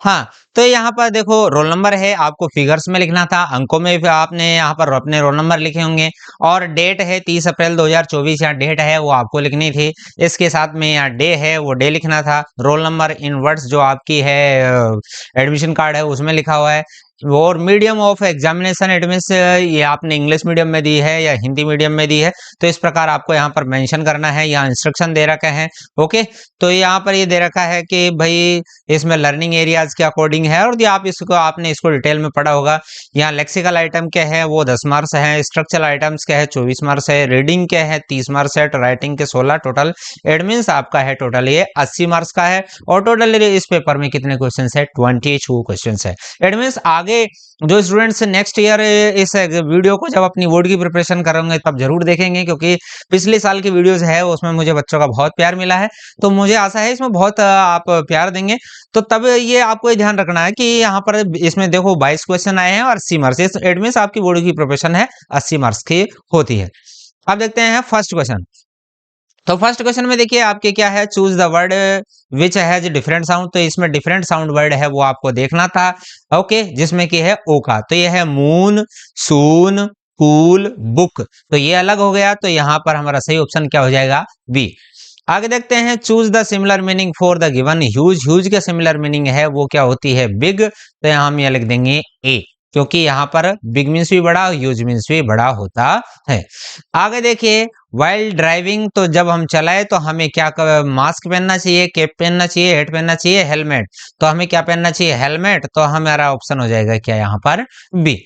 हाँ, तो यहाँ पर देखो रोल नंबर है, आपको फिगर्स में लिखना था, अंकों में भी आपने यहाँ पर अपने रोल नंबर लिखे होंगे, और डेट है 30 अप्रैल 2024, यहाँ डेट है वो आपको लिखनी थी। इसके साथ में यहाँ डे है वो डे लिखना था। रोल नंबर इन वर्ड्स जो आपकी है एडमिशन कार्ड है उसमें लिखा हुआ है। और मीडियम ऑफ एग्जामिनेशन एडमिस ये आपने इंग्लिश मीडियम में दी है या हिंदी मीडियम में दी है, तो इस प्रकार आपको यहाँ पर मेंशन करना है, यहाँ इंस्ट्रक्शन दे रखे हैं। ओके, तो यहाँ पर ये दे रखा है कि भाई इसमें लर्निंग एरियाज के अकॉर्डिंग है, और ये आप इसको आपने इसको डिटेल में पढ़ा होगा। यहाँ लेक्सिकल आइटम के हैं वो 10 मार्क्स हैं, स्ट्रक्चरल आइटम्स के हैं 24 मार्क्स है, रीडिंग के हैं 30 मार्क्स है, राइटिंग के 16, टोटल एडमिन्स आपका है टोटल ये 80 मार्क्स का है। और टोटल इस पेपर में कितने क्वेश्चन है? 22 क्वेश्चन है। एडमिन्स आगे जो स्टूडेंट्स नेक्स्ट ईयर इस वीडियो को जब अपनी बोर्ड की प्रिपरेशन करेंगे तब जरूर देखेंगे, क्योंकि पिछले साल की वीडियोस है उसमें मुझे बच्चों का बहुत प्यार मिला है, तो मुझे आशा है इसमें बहुत आप प्यार देंगे। तो तब ये आपको ये ध्यान रखना है कि यहाँ पर इसमें देखो 22 क्वेश्चन आए हैं और 80 मार्क्स, इस एडमिन्स आपकी बोर्ड की प्रिपरेशन है 80 मार्क्स की होती है। अब देखते हैं फर्स्ट क्वेश्चन। तो फर्स्ट क्वेश्चन में देखिए आपके क्या है, choose the word which has different sound, तो इसमें डिफरेंट साउंड वर्ड है वो आपको देखना था। ओके, जिसमें की है ओ का, तो ये है मून, सून, कूल, बुक, तो ये अलग हो गया, तो यहाँ पर हमारा सही ऑप्शन क्या हो जाएगा? बी। आगे देखते हैं, choose the similar meaning for the given huge, huge के सिमिलर मीनिंग है वो क्या होती है? बिग, तो यहाँ हम ये लिख देंगे ए, क्योंकि यहाँ पर बिग मीन्स भी बड़ा, ह्यूज मीन्स भी बड़ा होता है। आगे देखिए, वाइल ड्राइविंग, तो जब हम चलाए तो हमें क्या मास्क पहनना चाहिए, कैप पहनना चाहिए, हेट पहनना चाहिए, हेलमेट, तो हमें क्या पहनना चाहिए? हेलमेट, तो हमारा ऑप्शन हो जाएगा क्या यहाँ पर? बी।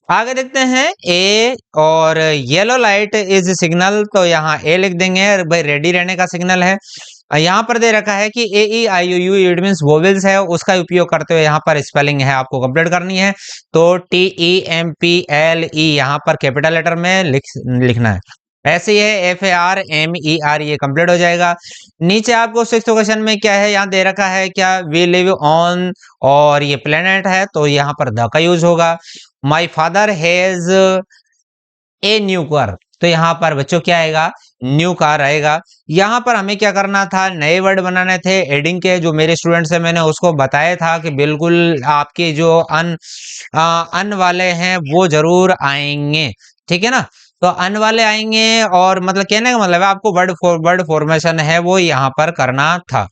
आगे देखते हैं, ए और येलो लाइट इज सिग्नल, तो यहाँ ए लिख देंगे भाई, रेडी रहने का सिग्नल है। यहाँ पर दे रखा है कि ए ई आई यू इट मीन्स वोवेल्स है, उसका उपयोग करते हुए यहाँ पर स्पेलिंग है आपको कंप्लीट करनी है, तो T E M P L E यहाँ पर कैपिटल लेटर में लिखना है। ऐसे ही है F A R M E R, ये कंप्लीट हो जाएगा। नीचे आपको सिक्स्थ क्वेश्चन में क्या है, यहाँ दे रखा है क्या? वी लिव ऑन, और ये प्लेनेट है तो यहाँ पर द का यूज होगा। माई father has a new car, तो यहाँ पर बच्चों क्या आएगा? न्यू कार आएगा। यहाँ पर हमें क्या करना था? नए वर्ड बनाने थे एडिंग के, जो मेरे स्टूडेंट्स हैं मैंने उसको बताया था कि बिल्कुल आपके जो अन वाले हैं वो जरूर आएंगे, ठीक है ना? तो अन वाले आएंगे, और मतलब कहने का मतलब है आपको वर्ड फॉर्मेशन है वो यहाँ पर करना था।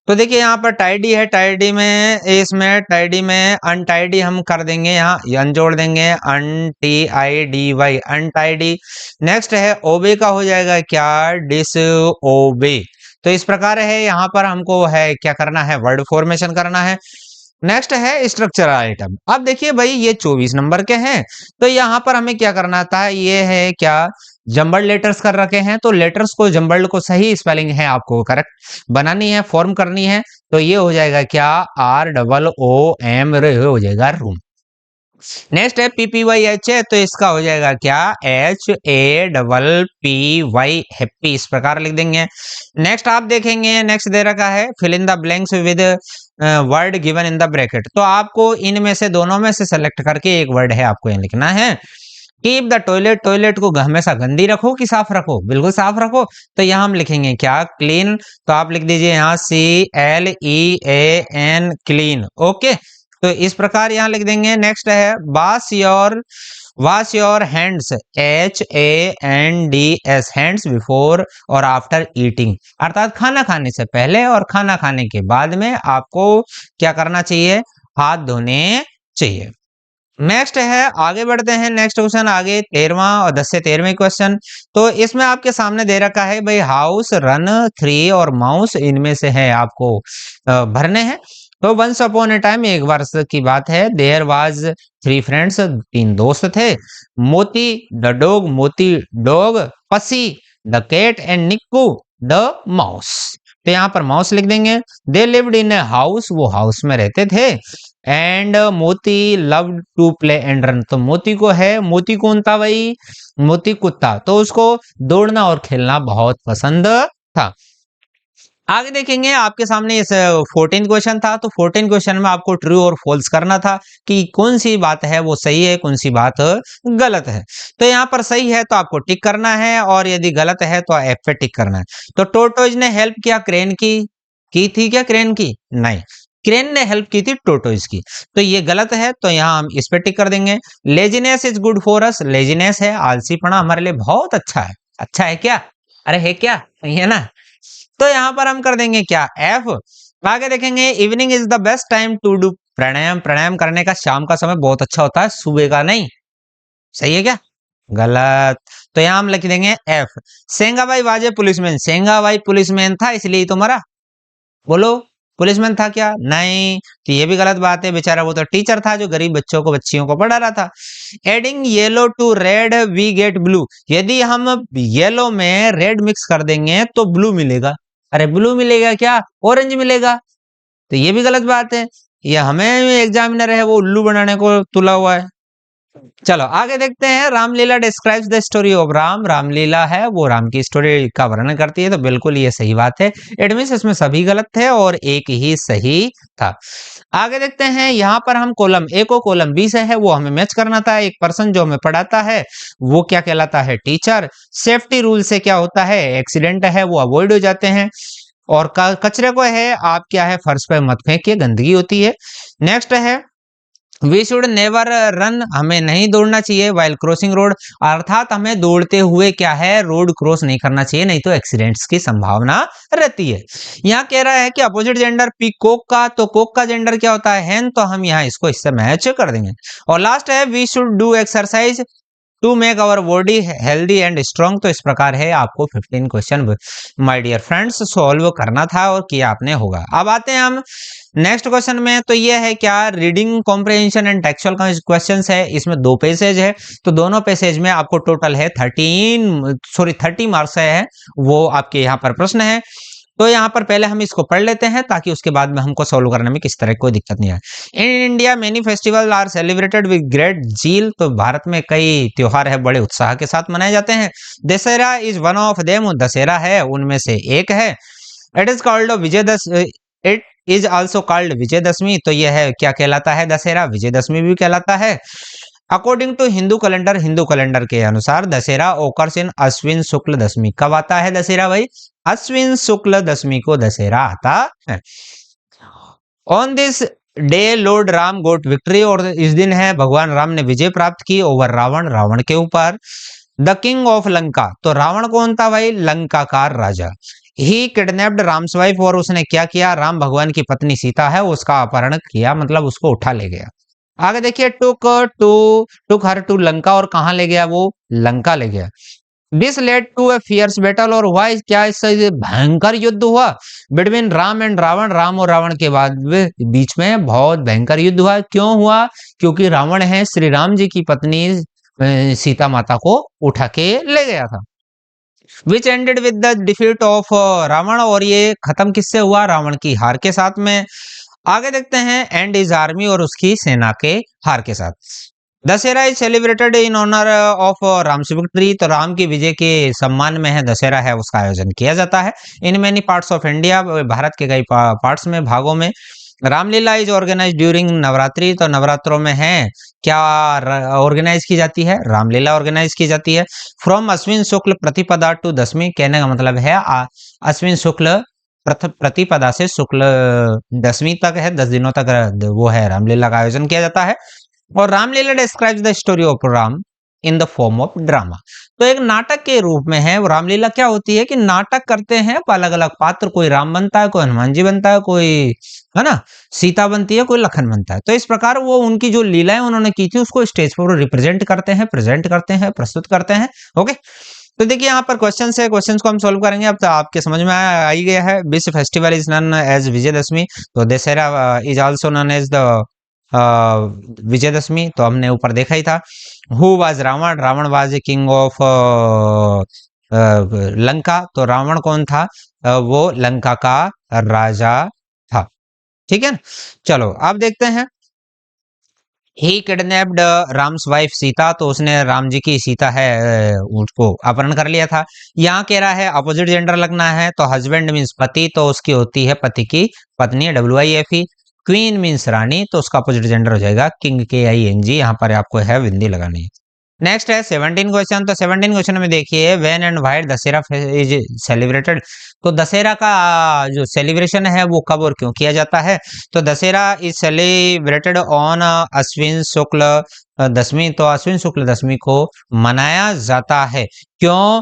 तो देखिए यहाँ पर टाइडी है, टाइडी में इसमें टाइडी में अनटाइडी हम कर देंगे, यहाँ अन जोड़ देंगे, un T I D Y, untidy. Next है ओबे का हो जाएगा क्या? डिस ओबे। तो इस प्रकार है यहाँ पर हमको है क्या करना है? वर्ड फॉर्मेशन करना है। नेक्स्ट है स्ट्रक्चर आइटम। अब देखिए भाई ये 24 नंबर के हैं, तो यहाँ पर हमें क्या करना था? ये है क्या? जंबल्ड लेटर्स कर रखे हैं, तो लेटर्स को जंबल्ड को सही स्पेलिंग है आपको करेक्ट बनानी है, फॉर्म करनी है, तो ये हो जाएगा क्या? आर डबल ओ एम हो जाएगा रूम। नेक्स्ट है PPYH है, तो इसका हो जाएगा क्या? HAPPY हैप्पी, इस प्रकार लिख देंगे। नेक्स्ट आप देखेंगे, नेक्स्ट दे रखा है fill in the blanks with word given in the bracket, तो आपको इनमें से दोनों में से सेलेक्ट करके एक वर्ड है आपको यहाँ लिखना है। कीप द टॉयलेट, टॉयलेट को हमेशा गंदी रखो कि साफ रखो? बिल्कुल साफ रखो, तो यहाँ हम लिखेंगे क्या? क्लीन, तो आप लिख दीजिए यहाँ CLEAN क्लीन। ओके, तो इस प्रकार यहाँ लिख देंगे। नेक्स्ट है wash your hands, HANDS, hands before और आफ्टर ईटिंग, अर्थात खाना खाने से पहले और खाना खाने के बाद में आपको क्या करना चाहिए? हाथ धोने चाहिए। नेक्स्ट है, आगे बढ़ते हैं, नेक्स्ट क्वेश्चन आगे 13वां और 10 से 13वें क्वेश्चन। तो इसमें आपके सामने दे रखा है भाई हाउस, रन, थ्री और माउस, इनमें से है आपको भरने हैं। तो वंस अपॉन ए टाइम, एक वर्ष की बात है, देयर वाज थ्री फ्रेंड्स, तीन दोस्त थे, Moti the dog, Moti dog, Pussy the cat and Nikku the mouse, तो यहाँ पर माउस लिख देंगे। They lived in a house, वो हाउस में रहते थे। And Moti loved to play and run, तो मोती को है, मोती कौन था भाई? मोती कुत्ता, तो उसको दौड़ना और खेलना बहुत पसंद था। आगे देखेंगे आपके सामने इस 14 क्वेश्चन था, तो 14 क्वेश्चन में आपको ट्रू और फॉल्स करना था कि कौन सी बात है वो सही है, कौन सी बात गलत है। तो यहाँ पर सही है तो आपको टिक करना है, और यदि गलत है तो एफ पे टिक करना है। तो टोटोज ने हेल्प किया क्रेन की थी क्या? क्रेन की नहीं, क्रेन ने हेल्प की थी टोटोइज की। तो ये गलत है, तो यहाँ हम इस पे टिक कर देंगे। Laziness is good for us, laziness है आलसीपना हमारे लिए बहुत अच्छा है। अच्छा है क्या? अरे है क्या? नहीं है ना? तो यहाँ पर हम कर देंगे क्या, एफ। आगे देखेंगे, evening is the best time to do pranayama, प्राणायाम करने का शाम का समय बहुत अच्छा होता है, सुबह का नहीं। सही है क्या? गलत। तो यहाँ हम लिख देंगे एफ। सेंगाबाई वाजे पुलिसमैन, सेंगाबाई पुलिसमैन था इसलिए तो मरा। बोलो, पुलिसमैन था क्या? नहीं। तो ये भी गलत बात है, बेचारा वो तो टीचर था जो गरीब बच्चों को, बच्चियों को पढ़ा रहा था। Adding yellow to red we get blue, यदि हम येलो में रेड मिक्स कर देंगे तो ब्लू मिलेगा। अरे ब्लू मिलेगा क्या? ऑरेंज मिलेगा। तो ये भी गलत बात है, ये हमें एग्जामिनर है वो उल्लू बनाने को तुला हुआ है। चलो आगे देखते हैं, Ramlila describes the story of Ram, Ramlila है वो राम की स्टोरी का वर्णन करती है। तो बिल्कुल ये सही बात है। इट मींस इसमें सभी गलत थे और एक ही सही था। आगे देखते हैं, यहाँ पर हम कॉलम ए को कॉलम बी से है वो हमें मैच करना था। एक पर्सन जो हमें पढ़ाता है वो क्या कहलाता है? टीचर। सेफ्टी रूल से क्या होता है? एक्सीडेंट है वो अवॉइड हो जाते हैं। और कचरे को है आप क्या है, फर्श पे मत फेंकिए, गंदगी होती है। नेक्स्ट है, वी शुड नेवर रन, हमें नहीं दौड़ना चाहिए वाइल क्रॉसिंग रोड, अर्थात हमें दौड़ते हुए क्या है, रोड क्रॉस नहीं करना चाहिए, नहीं तो एक्सीडेंट्स की संभावना रहती है। यहाँ कह रहा है कि अपोजिट जेंडर पीकॉक का, तो कोक का जेंडर क्या होता है? हैन, तो हम यहाँ इसको इससे मैच कर देंगे। और लास्ट है, we should do exercise to make our body healthy and strong. तो इस प्रकार है आपको 15 question my dear friends solve करना था और किया आपने होगा। अब आते हैं हम नेक्स्ट क्वेश्चन में। तो ये है क्या, रीडिंग कॉम्प्रिहेंशन एंड टेक्सचुअल का क्वेश्चन है। इसमें 2 पैसेज है, तो दोनों पैसेज में आपको टोटल है 30 मार्क्स है, वो आपके यहाँ पर प्रश्न है। तो यहाँ पर पहले हम इसको पढ़ लेते हैं ताकि उसके बाद में हमको सॉल्व करने में किस तरह कोई दिक्कत नहीं आए। In India many festival are celebrated with great zeal, तो भारत में कई त्योहार है बड़े उत्साह के साथ मनाए जाते हैं। Dussehra is one of them, Dussehra है उनमें से एक है। It is called Vijayadashami, it is also called Vijayadashami, तो यह है क्या कहलाता है? दशहरा। विजयदशमी भी कहलाता है। According to Hindu calendar, Hindu calendar के अनुसार दशहरा ओकर्स इन अश्विन शुक्ल दशमी। कब आता है दशहरा भाई? अश्विन शुक्ल दशमी को दशहरा आता है। On this day lord Ram got victory, और इस दिन है भगवान राम ने विजय प्राप्त की ओवर रावण, रावण के ऊपर। द किंग ऑफ लंका, तो रावण कौन था भाई? लंका का राजा। ही किडनैप्ड राम्स वाइफ, और उसने क्या किया? राम भगवान की पत्नी सीता है उसका अपहरण किया, मतलब उसको उठा ले गया। आगे देखिए, टुक हर टू लंका, और कहां ले गया वो? लंका ले गया। This led to a fierce battle, और हुआ क्या? इससे भयंकर युद्ध हुआ बिटवीन राम एंड रावण, राम और रावण के बाद बीच में बहुत भयंकर युद्ध हुआ। क्यों हुआ? क्योंकि रावण है श्री राम जी की पत्नी सीता माता को उठा के ले गया था। Which ended with the defeat of Ravan, और ये खत्म किससे हुआ? रावण की हार के साथ में। आगे देखते हैं, एंड इज आर्मी, और उसकी सेना के हार के साथ। Dussehra is celebrated in honour of Ram's victory, तो राम की विजय के सम्मान में है दशहरा है उसका आयोजन किया जाता है। In many parts of India, Bharat के कई पार्ट्स में, भागों में। Ramlila is organise during Navratri, तो नवरात्रों में है क्या ऑर्गेनाइज की जाती है? रामलीला ऑर्गेनाइज की जाती है। फ्रॉम अश्विन शुक्ल प्रतिपदा टू दशमी, कहने का मतलब है अश्विन शुक्ल प्रतिपदा से शुक्ल दशमी तक है, 10 दिनों तक वो है रामलीला का आयोजन किया जाता है। और Ramlila describes the story of Ram in the form of drama, तो एक नाटक के रूप में है। रामलीला क्या होती है कि नाटक करते हैं, अलग अलग पात्र, कोई राम बनता है, कोई हनुमान जी बनता है, कोई है ना सीता बनती है, कोई लखन बनता है। तो इस प्रकार वो उनकी जो लीलाएं उन्होंने की थी उसको स्टेज पर रिप्रेजेंट करते हैं, प्रेजेंट करते हैं, प्रस्तुत करते हैं। ओके, तो देखिए यहाँ पर क्वेश्चन है, क्वेश्चन को हम सोल्व करेंगे। अब तो आपके समझ में आ ही गया है। Which festival is known as Vijayadashami, तो Dussehra is also known as the Vijayadashami, तो हमने ऊपर देखा ही था। Who was Ravana, Ravana was king of Lanka, तो रावण कौन था? वो लंका का राजा था। ठीक है ना? चलो अब देखते हैं, ही किडनैप्ड राम्स वाइफ सीता, तो उसने राम जी की सीता है उसको अपहरण कर लिया था। यहाँ कह रहा है अपोजिट जेंडर लगना है, तो हस्बैंड मीन्स पति, तो उसकी होती है पति की पत्नी, WIFE। क्वीन मीन्स रानी, तो उसका अपोजिट जेंडर हो जाएगा किंग, KING। यहाँ पर आपको है बिंदी लगानी है। नेक्स्ट है 17 क्वेश्चन। तो 17 क्वेश्चन में देखिए, when and why Dussehra is celebrated. तो दशहरा का जो सेलिब्रेशन है वो कब और क्यों किया जाता है। तो Dussehra is celebrated on Ashwin शुक्ल दशमी। तो अश्विन शुक्ल दशमी को मनाया जाता है। क्यों?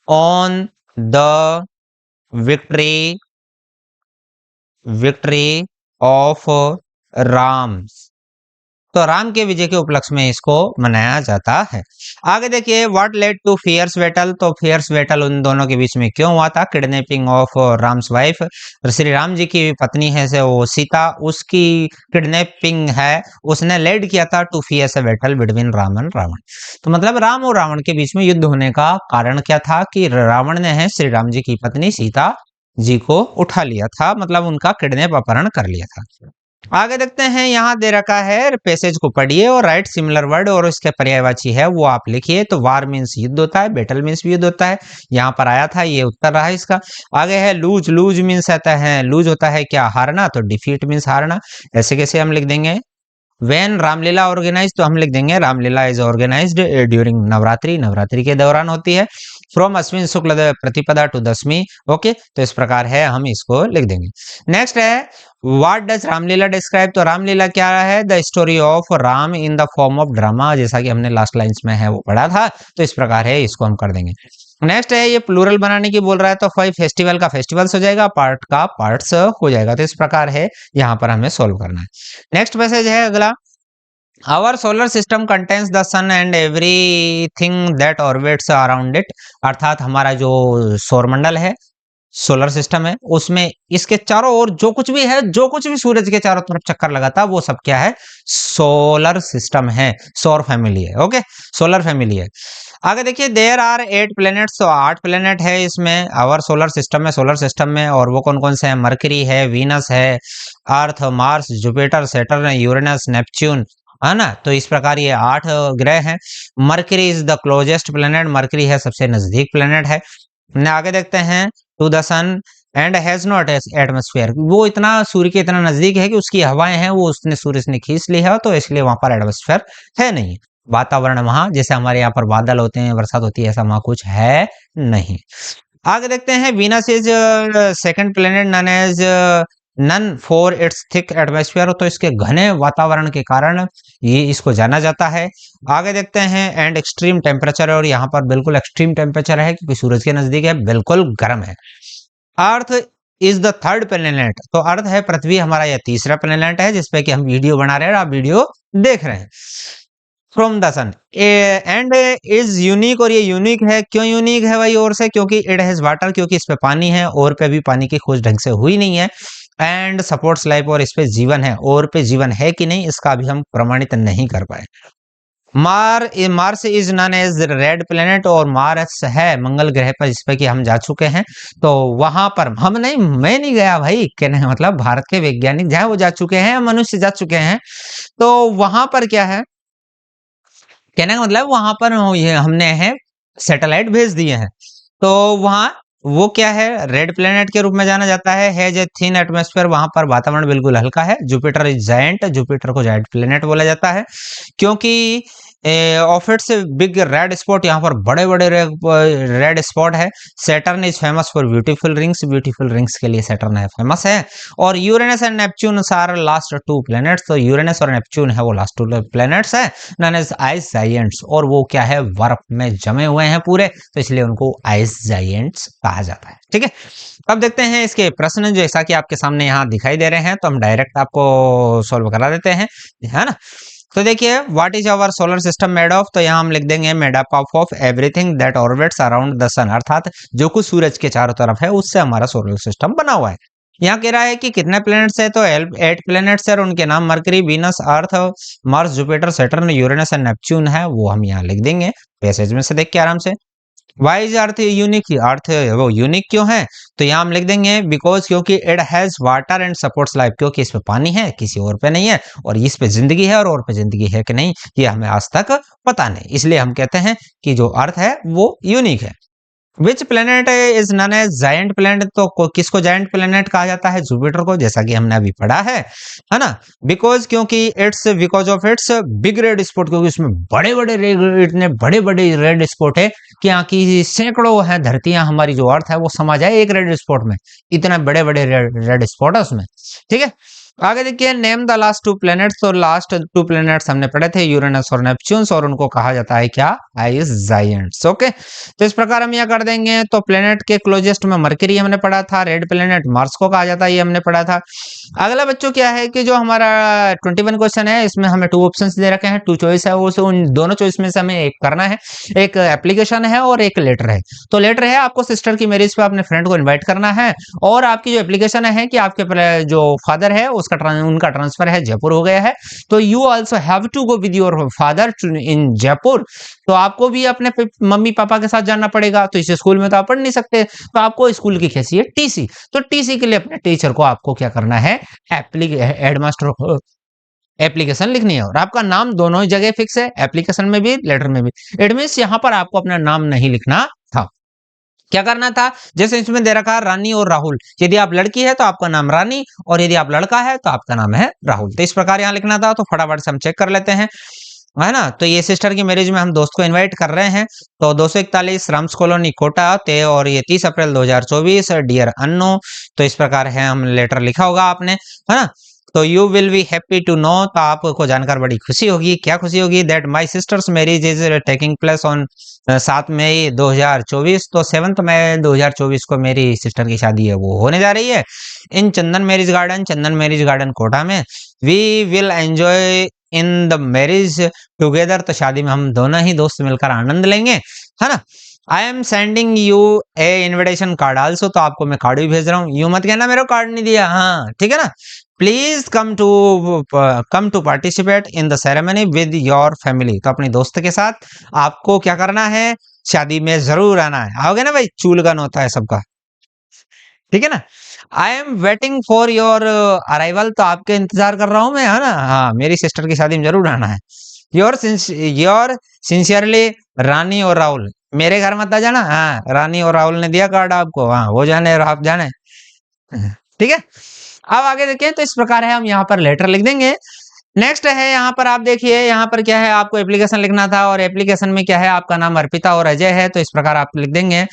On the victory of Ram. तो राम के विजय के उपलक्ष्य में इसको मनाया जाता है। आगे देखिए, what led to fierce battle. तो फियर्स बैटल उन दोनों के बीच में क्यों हुआ था। Kidnapping of Ram's wife. Shri Ram ji की पत्नी है से वो सीता, उसकी किडनैपिंग है, उसने लेड किया था to fierce a battle between Ram and Ravan. तो मतलब राम और रावण के बीच में युद्ध होने का कारण क्या था कि रावण ने है श्री राम जी की पत्नी सीता जी को उठा लिया था, मतलब उनका किडनैप अपहरण कर लिया था। आगे देखते हैं, यहाँ दे रखा है, पैसेज को पढ़िए और राइट सिमिलर वर्ड और इसके पर्यायवाची है वो आप लिखिए। तो वार मीन्स युद्ध होता है, बैटल मीन्स भी युद्ध होता है, यहाँ पर आया था, ये उत्तर रहा इसका। आगे है लूज। लूज मीन्स आता है, लूज होता है क्या, हारना। तो डिफीट मीन्स हारना। ऐसे कैसे हम लिख देंगे। वेन रामलीला ऑर्गेनाइज, तो हम लिख देंगे Ramlila is organised during Navratri, Navratri के दौरान होती है। फ्रॉम अश्विन शुक्ल प्रतिपदा टू दशमी। ओके, तो इस प्रकार है, हम इसको लिख देंगे। नेक्स्ट है, व्हाट डज रामलीला डिस्क्राइब। तो रामलीला क्या है, the story of Ram in the form of drama, जैसा कि हमने लास्ट लाइन्स में है वो पढ़ा था। तो इस प्रकार है, इसको हम कर देंगे। नेक्स्ट है, ये प्लूरल बनाने की बोल रहा है, तो फाइव फेस्टिवल का फेस्टिवल्स हो जाएगा, पार्ट का पार्ट्स हो जाएगा। तो इस प्रकार है, यहाँ पर हमें सोल्व करना है। नेक्स्ट मैसेज है अगला, our solar system contains the sun and everything that orbits around it. अर्थात हमारा जो सौरमंडल है, सोलर सिस्टम है, उसमें इसके चारों ओर जो कुछ भी है, जो कुछ भी सूरज के चारों तरफ चक्कर लगाता है, वो सब क्या है, सोलर सिस्टम है, सौर फैमिली है। ओके, सोलर फैमिली है। आगे देखिए, देयर आर 8 प्लेनेट्स। तो 8 प्लेनेट है इसमें, आवर सोलर सिस्टम में, सोलर सिस्टम में। और वो कौन कौन से हैं, मरकरी है, वीनस है, Earth, Mars, Jupiter, Saturn, Uranus, Neptune, है ना। तो इस प्रकार ये 8 ग्रह हैं। Mercury is the closest planet, Mercury है सबसे नजदीक प्लेनेट है। आगे देखते हैं, to the sun and has not atmosphere. वो इतना सूर्य के इतना नजदीक है कि उसकी हवाएं हैं वो उसने सूर्य से खींच ली है, तो इसलिए वहां पर एटमॉस्फेयर है नहीं। वातावरण वहां जैसे हमारे यहाँ पर बादल होते हैं, बरसात होती है, ऐसा वहां कुछ है नहीं। आगे देखते हैं, Venus is second planet known as known for its thick atmosphere. तो इसके घने वातावरण के कारण ये इसको जाना जाता है। आगे देखते हैं, एंड एक्सट्रीम टेम्परेचर, और यहाँ पर बिल्कुल एक्सट्रीम टेम्परेचर है क्योंकि सूरज के नजदीक है, बिल्कुल गर्म है। Earth is the third planet. तो अर्थ है पृथ्वी हमारा यह तीसरा प्लेनेट है जिसपे कि हम वीडियो बना रहे हैं, आप वीडियो देख रहे हैं। From the sun and is unique. और ये यूनिक है, क्यों यूनिक है भाई, और से क्योंकि इट हैज वाटर, क्योंकि इस पे पानी है, और पे भी पानी की खोज ढंग से हुई नहीं है। एंड सपोर्ट्स लाइफ, और इस पे जीवन है, और पे जीवन है कि नहीं इसका भी हम प्रमाणित नहीं कर पाए। Mars is known as red planet. और मार्स है मंगल ग्रह पर जिसपे कि हम जा चुके हैं। तो वहां पर हम नहीं, मैं नहीं गया भाई, कहने का मतलब भारत के वैज्ञानिक जहां वो जा चुके हैं, मनुष्य जा चुके हैं। तो वहां पर क्या है, कहने का मतलब वहां पर ये हमने है सैटेलाइट भेज दिए हैं। तो वहां वो क्या है, रेड प्लेनेट के रूप में जाना जाता है। हैज ए थिन एटमॉस्फेयर, वहां पर वातावरण बिल्कुल हल्का है। जुपिटर इज जायंट, जुपिटर को जायंट प्लेनेट बोला जाता है क्योंकि of its big red spot, यहाँ पर बड़े बड़े रेड स्पॉट है। Saturn is famous for beautiful rings, beautiful rings के लिए सैटर्न है फेमस है। और Uranus and Neptune are last 2 planets. तो यूरेनस और नेपच्यून है वो लास्ट 2 प्लैनेट्स है, नॉन एज आइस जायंट्स। और वो क्या है, बर्फ में जमे हुए हैं पूरे, तो इसलिए उनको आइस जायंट्स कहा जाता है। ठीक है, अब देखते हैं इसके प्रश्न जैसा कि आपके सामने यहाँ दिखाई दे रहे हैं, तो हम डायरेक्ट आपको सोल्व करा देते हैं, है ना। तो देखिए, what is our solar system made of. तो यहाँ हम लिख देंगे made up of everything that orbits around the sun. अर्थात जो कुछ सूरज के चारों तरफ है उससे हमारा सोलर सिस्टम बना हुआ है। यहाँ कह रहा है कि कितने प्लैनेट्स है, तो 8 प्लैनेट्स है और उनके नाम mercury, Venus, earth, Mars, Jupiter, Saturn, Uranus and Neptune है, वो हम यहाँ लिख देंगे पैसेज में से देख के आराम से। वाई इज अर्थ यूनिक, अर्थ वो यूनिक क्यों है, तो यहाँ हम लिख देंगे बिकॉज क्योंकि it has water and supports life, क्योंकि इस पे पानी है किसी और पे नहीं है, और इस पे जिंदगी है और पे जिंदगी है कि नहीं ये हमें आज तक पता नहीं, इसलिए हम कहते हैं कि जो अर्थ है वो यूनिक है। Which planet is known as giant planet, तो किसको जायंट प्लेनेट कहा जाता है? जुपिटर को, जैसा कि हमने अभी पढ़ा है ना। Because of its big red spot, क्योंकि उसमें बड़े बड़े इतने बड़े बड़े रेड स्पॉट है कि यहाँ की सैकड़ों है धरतियां, हमारी जो अर्थ है वो समा जाए एक रेड स्पॉट में, इतना बड़े बड़े रेड स्पॉट है उसमें। ठीक है, आगे देखिए, name the last to planets. तो लास्ट टू प्लैनेट्स हमने पढ़े थे, यूरेनस और नेपच्यून, और उनको कहा जाता है क्या? Ice giants. ओके, तो इस प्रकार हम यह कर देंगे। तो प्लैनेट के क्लोजेस्ट में मरकरी हमने पढ़ा था, रेड प्लैनेट मार्स को कहा जाता है, ये हमने पढ़ा था। अगला बच्चों क्या है कि जो हमारा 21 क्वेश्चन है, इसमें हमें 2 ऑप्शंस दे रखे हैं, 2 चॉइस है, वो उन दोनों चॉइस में से हमें एक करना है। एक एप्लीकेशन है और एक लेटर है। तो लेटर है, आपको सिस्टर की मैरिज पे अपने फ्रेंड को इन्वाइट करना है, और आपकी जो एप्लीकेशन है कि आपके जो फादर है उनका ट्रांसफर है जयपुर हो गया है, तो you also have to go with your father in Jaipur. तो आपको भी अपने मम्मी पापा के साथ जाना पड़ेगा, तो इस स्कूल में तो आप पढ़ नहीं सकते, तो आपको स्कूल की कैसी है? टीसी। तो टीसी के लिए अपने टीचर को आपको क्या करना है? हेडमास्टर को एप्लीकेशन लिखनी है, और आपका नाम दोनों ही जगह फिक्स है, एप्लीकेशन में भी लेटर में भी। इट मींस यहां पर आपको अपना नाम नहीं लिखना था। क्या करना था? जैसे इसमें दे रखा है रानी और राहुल, यदि आप लड़की है तो आपका नाम रानी, और यदि आप लड़का है तो आपका नाम है राहुल। तो इस प्रकार यहां लिखना था। तो फटाफट से हम चेक कर लेते हैं, है ना। तो ये सिस्टर की मैरिज में हम दोस्त को इनवाइट कर रहे हैं। तो 241 राम्स कॉलोनी कोटा ते, और ये 30 अप्रैल 2024, डियर अन्नो। तो इस प्रकार है, हम लेटर लिखा होगा आपने, है ना। तो you will be happy to know, तो आपको जानकर बड़ी खुशी होगी। क्या खुशी होगी? That my sister's marriage is taking place on 7 May 2024। तो 7 मई 2024 को मेरी सिस्टर की शादी है वो होने जा रही है in Chandan marriage garden Kota में। We will enjoy in the marriage together, तो शादी में हम दोनों ही दोस्त मिलकर आनंद लेंगे, है ना। I am sending U A invitation card also, तो आपको मैं कार्ड भी भेज रहा हूँ। यू मत कहना मेरे को कार्ड नहीं दिया, हाँ ठीक है ना। Please come to participate in the ceremony with your family, तो अपने दोस्त के साथ आपको क्या करना है? शादी में जरूर आना है। आओगे ना भाई, चूलगन होता है सबका, ठीक है ना। I am waiting for your arrival, तो आपके इंतजार कर रहा हूं मैं, है ना। हाँ, मेरी सिस्टर की शादी में जरूर आना है। योर सिंसियरली रानी और राहुल। मेरे घर मत आ जाना, हाँ रानी और राहुल ने दिया कार्ड आपको, हाँ वो जाने और आप जाने, ठीक है। अब आगे देखें, तो इस प्रकार है, हम यहाँ पर लेटर लिख देंगे। नेक्स्ट है, यहाँ पर आप देखिए, यहाँ पर क्या है, आपको एप्लीकेशन लिखना था, और एप्लीकेशन में क्या है, आपका नाम अर्पिता और अजय है, तो इस प्रकार आप लिख देंगे।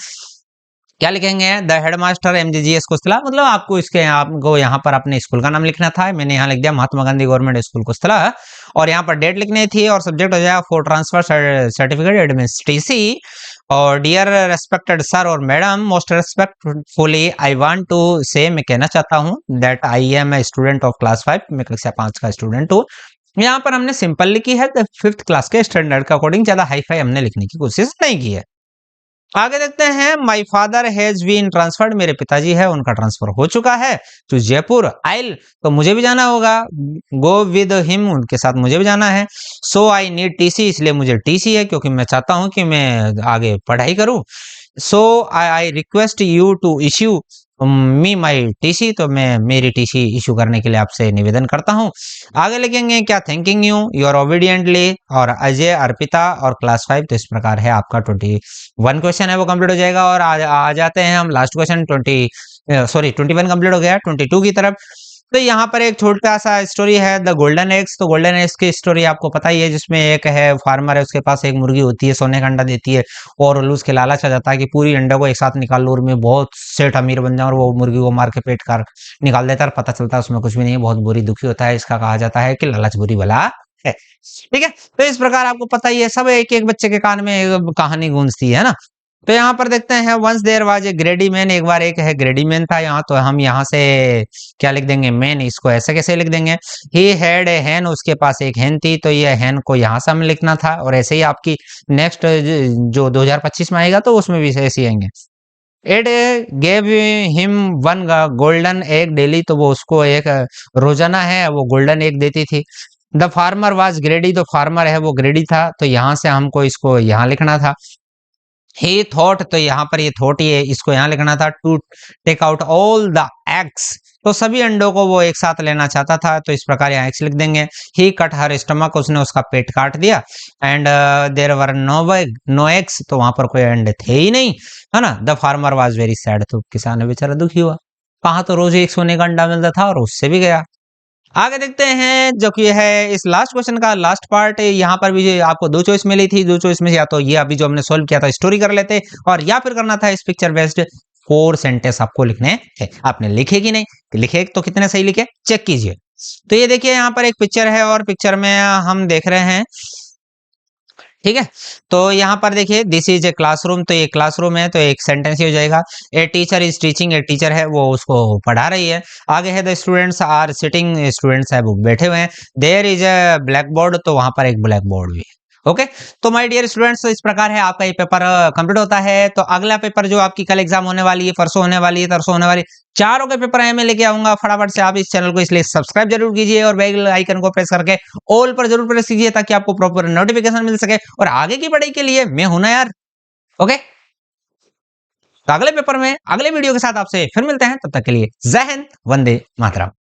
क्या लिखेंगे? द हेडमास्टर MGGS कुस्तला, मतलब आपको यहाँ पर अपने स्कूल का नाम लिखना था। मैंने यहाँ लिख दिया महात्मा गांधी गवर्नमेंट स्कूल कुस्तला, और यहाँ पर डेट लिखनी थी, और सब्जेक्ट हो जाएगा फॉर ट्रांसफर सर्टिफिकेट एडमिस TC। और डियर रेस्पेक्टेड सर और madam, most respectfully I want to say, मैं कहना चाहता हूँ that I am a student of class 5, मैं कक्षा 5 का स्टूडेंट हूँ। यहाँ पर हमने सिंपल लिखी है, 5th क्लास के स्टैंडर्ड के अकॉर्डिंग, ज्यादा हाई फाई हमने लिखने की कोशिश नहीं की है। आगे देखते हैं, my father has been transferred, मेरे पिताजी है उनका ट्रांसफर हो चुका है टू जयपुर। आइल, तो मुझे भी जाना होगा, गो विद हिम, उनके साथ मुझे भी जाना है। सो आई नीड TC, इसलिए मुझे TC है, क्योंकि मैं चाहता हूं कि मैं आगे पढ़ाई करूं। So I request you to issue me my TC, तो मैं मेरी TC इशू करने के लिए आपसे निवेदन करता हूं। आगे लिखेंगे क्या? थैंकिंग यू योर ओबीडियंटली, और अजय, अर्पिता और क्लास 5। तो इस प्रकार है, आपका 21 क्वेश्चन है वो कंप्लीट हो जाएगा। और आ जाते हैं हम लास्ट क्वेश्चन 21 कंप्लीट हो गया, 22 की तरफ। तो यहाँ पर एक छोटा सा स्टोरी है, द गोल्डन एग्स। तो गोल्डन एग्स की स्टोरी आपको पता ही है, जिसमें एक है फार्मर है, उसके पास एक मुर्गी होती है, सोने का अंडा देती है, और उसके लालच आ जाता है कि पूरी अंडे को एक साथ निकाल लो और मैं बहुत सेठ अमीर बन जाऊं, और वो मुर्गी को मार के पेट कर निकाल देता है। पता चलता है उसमें कुछ भी नहीं है, बहुत बुरी दुखी होता है। इसका कहा जाता है कि लालच बुरी बला है, ठीक है। तो इस प्रकार आपको पता ही है, सब एक एक बच्चे के कान में कहानी गूंजती है ना। तो यहाँ पर देखते हैं, once there was a greedy man, एक बार एक है ग्रेडी मैन था यहाँ। तो हम यहाँ से क्या लिख देंगे? मैन, इसको ऐसे कैसे लिख देंगे? ही हैड ए हैन, उसके पास एक हैन थी, तो ये हैन को यहाँ से हमें लिखना था। और ऐसे ही आपकी नेक्स्ट जो 2025 में आएगा, तो उसमें भी ऐसे ही आएंगे। It gave him 1 golden egg daily, तो वो उसको एक रोजाना है वो गोल्डन एग देती थी। द फार्मर वाज ग्रेडी, तो फार्मर है वो ग्रेडी था, तो यहाँ से हमको इसको यहाँ लिखना था। ही थॉट, तो यहाँ पर ये थॉट, ये इसको यहाँ लिखना था। To take out all the eggs, तो सभी अंडों को वो एक साथ लेना चाहता था, तो इस प्रकार यहाँ x लिख देंगे। ही कट हर स्टमक, उसने उसका पेट काट दिया। And there were no eggs, तो वहां पर कोई अंडे थे ही नहीं, है ना। The farmer was very sad, तो किसान बेचारा दुखी हुआ, कहा तो रोज एक सोने का अंडा मिलता था और उससे भी गया। आगे देखते हैं जो कि है इस लास्ट क्वेश्चन का लास्ट पार्ट। यहाँ पर भी आपको दो चॉइस मिली थी, दो चॉइस में या तो ये अभी जो हमने सोल्व किया था स्टोरी कर लेते, और या फिर करना था इस पिक्चर बेस्ड 4 सेंटेंस आपको लिखने हैं। आपने लिखे कि नहीं, लिखे तो कितने सही लिखे चेक कीजिए। तो ये देखिए यहाँ पर एक पिक्चर है और पिक्चर में हम देख रहे हैं, ठीक है। तो यहाँ पर देखिए दिस इज ए क्लासरूम, तो ये क्लासरूम है, तो एक सेंटेंस ही हो जाएगा। ए टीचर इज टीचिंग, एक टीचर है वो उसको पढ़ा रही है। आगे है the students are sitting, students है वो बैठे हुए हैं। There is a blackboard, तो वहां पर एक ब्लैक बोर्ड भी है। ओके, तो माय डियर स्टूडेंट्स, इस प्रकार है आपका ये पेपर कंप्लीट होता है। तो अगला पेपर जो आपकी कल एग्जाम होने वाली है, परसों होने वाली है, तरसों होने वाली है, चारों के पेपर मैं लेके आऊंगा फटाफट से। आप इस चैनल को इसलिए सब्सक्राइब जरूर कीजिए और बेल आइकन को प्रेस करके ऑल पर जरूर प्रेस कीजिए, ताकि आपको प्रॉपर नोटिफिकेशन मिल सके और आगे की पढ़ाई के लिए मैं हूं ना यार। ओके, तो अगले पेपर में अगले वीडियो के साथ आपसे फिर मिलते हैं, तब तक के लिए जय हिंद, वंदे मातरम।